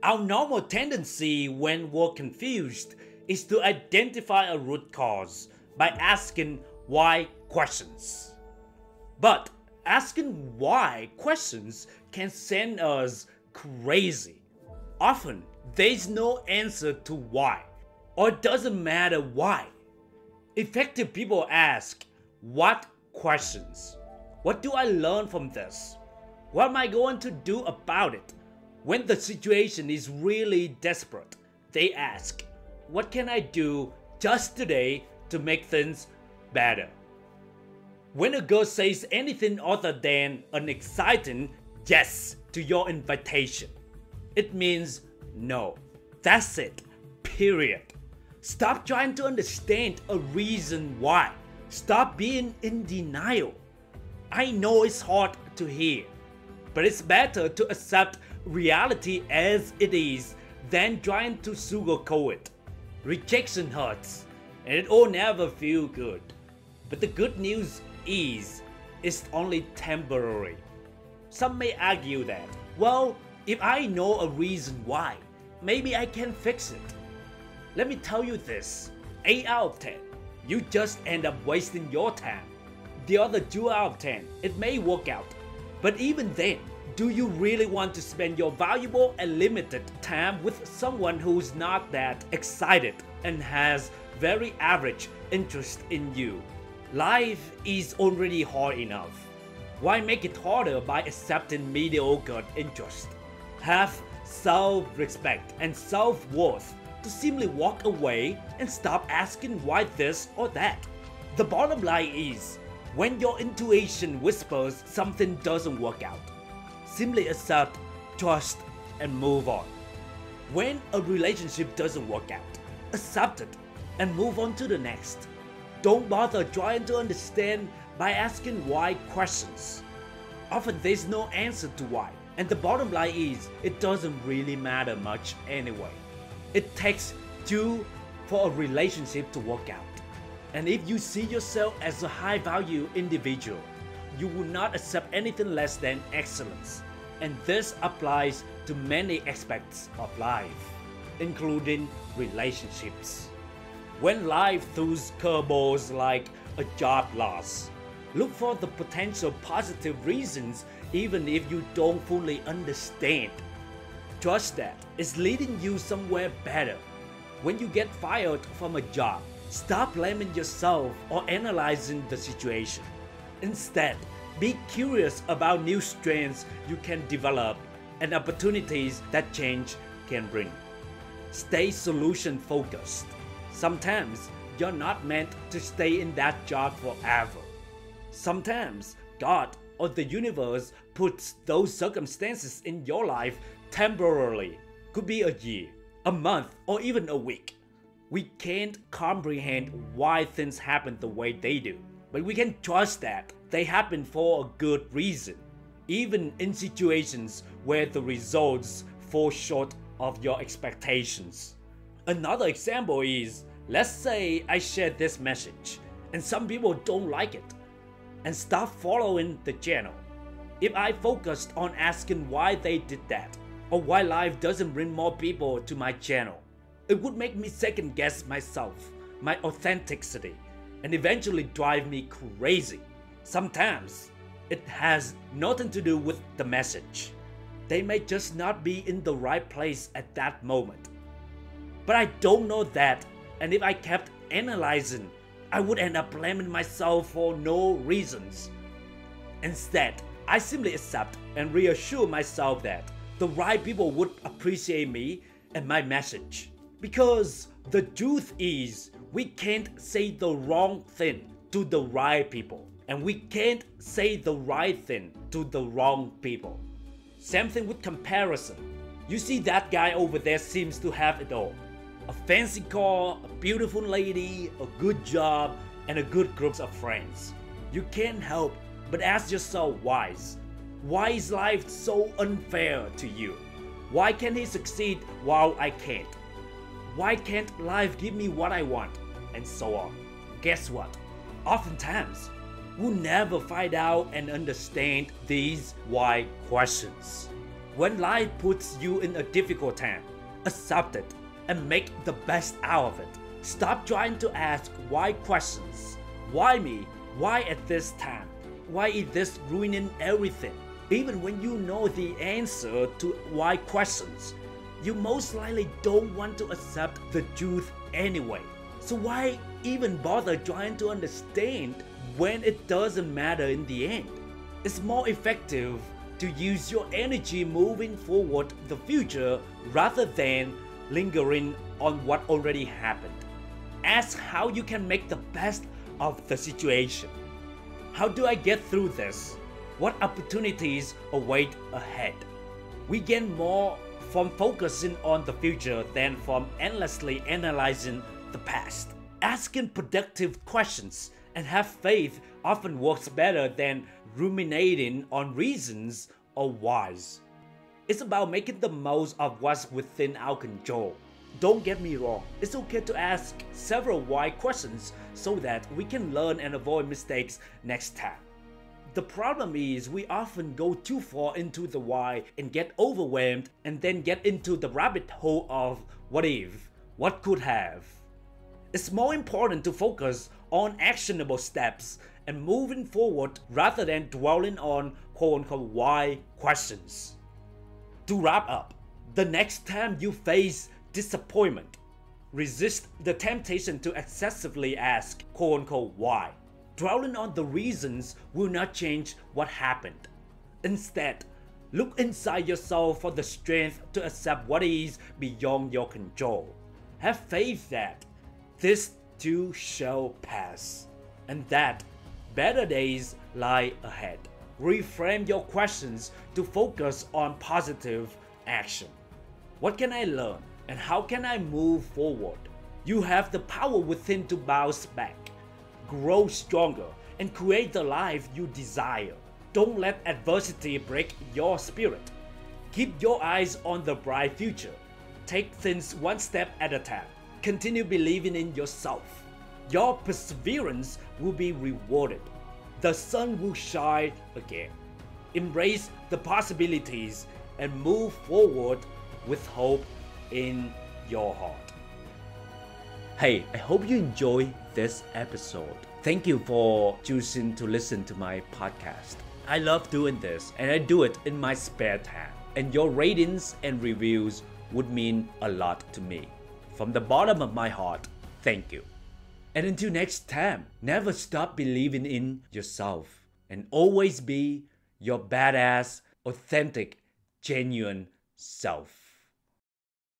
Our normal tendency when we're confused is to identify a root cause by asking why questions. But asking why questions can send us crazy. Often, there's no answer to why, or it doesn't matter why. Effective people ask, what questions? What do I learn from this? What am I going to do about it? When the situation is really desperate, they ask, what can I do just today to make things better? When a girl says anything other than an exciting yes to your invitation, it means no. That's it. Period. Stop trying to understand a reason why. Stop being in denial. I know it's hard to hear, but it's better to accept reality as it is than trying to sugarcoat it. Rejection hurts, and it will never feel good. But the good news is, it's only temporary. Some may argue that, well, if I know a reason why, maybe I can fix it. Let me tell you this, 8 out of 10, you just end up wasting your time. The other 2 out of 10, it may work out. But even then, do you really want to spend your valuable and limited time with someone who's not that excited and has very average interest in you? Life is already hard enough. Why make it harder by accepting mediocre interest? Have self-respect and self-worth to simply walk away and stop asking why this or that. The bottom line is, when your intuition whispers something doesn't work out, simply accept, trust, and move on. When a relationship doesn't work out, accept it and move on to the next. Don't bother trying to understand by asking why questions. Often there's no answer to why, and the bottom line is, it doesn't really matter much anyway. It takes 2 for a relationship to work out. And if you see yourself as a high-value individual, you will not accept anything less than excellence. And this applies to many aspects of life, including relationships. When life throws curveballs like a job loss, look for the potential positive reasons even if you don't fully understand. Trust that it's leading you somewhere better. When you get fired from a job, stop blaming yourself or analyzing the situation. Instead, be curious about new strengths you can develop and opportunities that change can bring. Stay solution focused. Sometimes you're not meant to stay in that job forever. Sometimes God or the universe puts those circumstances in your life temporarily. Could be a year, a month, or even a week. We can't comprehend why things happen the way they do, but we can trust that they happen for a good reason, even in situations where the results fall short of your expectations. Another example is, let's say I share this message and some people don't like it and stop following the channel. If I focused on asking why they did that, or why life doesn't bring more people to my channel, it would make me second guess myself, my authenticity, and eventually drive me crazy. Sometimes it has nothing to do with the message. They may just not be in the right place at that moment. But I don't know that, and if I kept analyzing, I would end up blaming myself for no reasons. Instead, I simply accept and reassure myself that the right people would appreciate me and my message. Because the truth is, we can't say the wrong thing to the right people, and we can't say the right thing to the wrong people. Same thing with comparison. You see that guy over there seems to have it all. A fancy car, a beautiful lady, a good job, and a good group of friends. You can't help but ask yourself why. Why is life so unfair to you? Why can he succeed while I can't? Why can't life give me what I want? And so on. Guess what? Oftentimes, we'll never find out and understand these why questions. When life puts you in a difficult time, accept it and make the best out of it. Stop trying to ask why questions. Why me? Why at this time? Why is this ruining everything? Even when you know the answer to why questions, you most likely don't want to accept the truth anyway. So why even bother trying to understand when it doesn't matter in the end? It's more effective to use your energy moving forward the future rather than lingering on what already happened. Ask how you can make the best of the situation. How do I get through this? What opportunities await ahead? We gain more from focusing on the future than from endlessly analyzing the past. Asking productive questions and have faith often works better than ruminating on reasons or whys. It's about making the most of what's within our control. Don't get me wrong, it's okay to ask several why questions so that we can learn and avoid mistakes next time. The problem is we often go too far into the why and get overwhelmed and then get into the rabbit hole of what if, what could have. It's more important to focus on actionable steps and moving forward rather than dwelling on quote-unquote why questions. To wrap up, the next time you face disappointment, resist the temptation to excessively ask quote-unquote why. Dwelling on the reasons will not change what happened. Instead, look inside yourself for the strength to accept what is beyond your control. Have faith that this too shall pass, and that better days lie ahead. Reframe your questions to focus on positive action. What can I learn and how can I move forward? You have the power within to bounce back, grow stronger, and create the life you desire. Don't let adversity break your spirit. Keep your eyes on the bright future. Take things one step at a time. Continue believing in yourself. Your perseverance will be rewarded. The sun will shine again. Embrace the possibilities and move forward with hope in your heart. Hey, I hope you enjoyed this episode. Thank you for choosing to listen to my podcast. I love doing this and I do it in my spare time. And your ratings and reviews would mean a lot to me. From the bottom of my heart, thank you. And until next time, never stop believing in yourself and always be your badass, authentic, genuine self.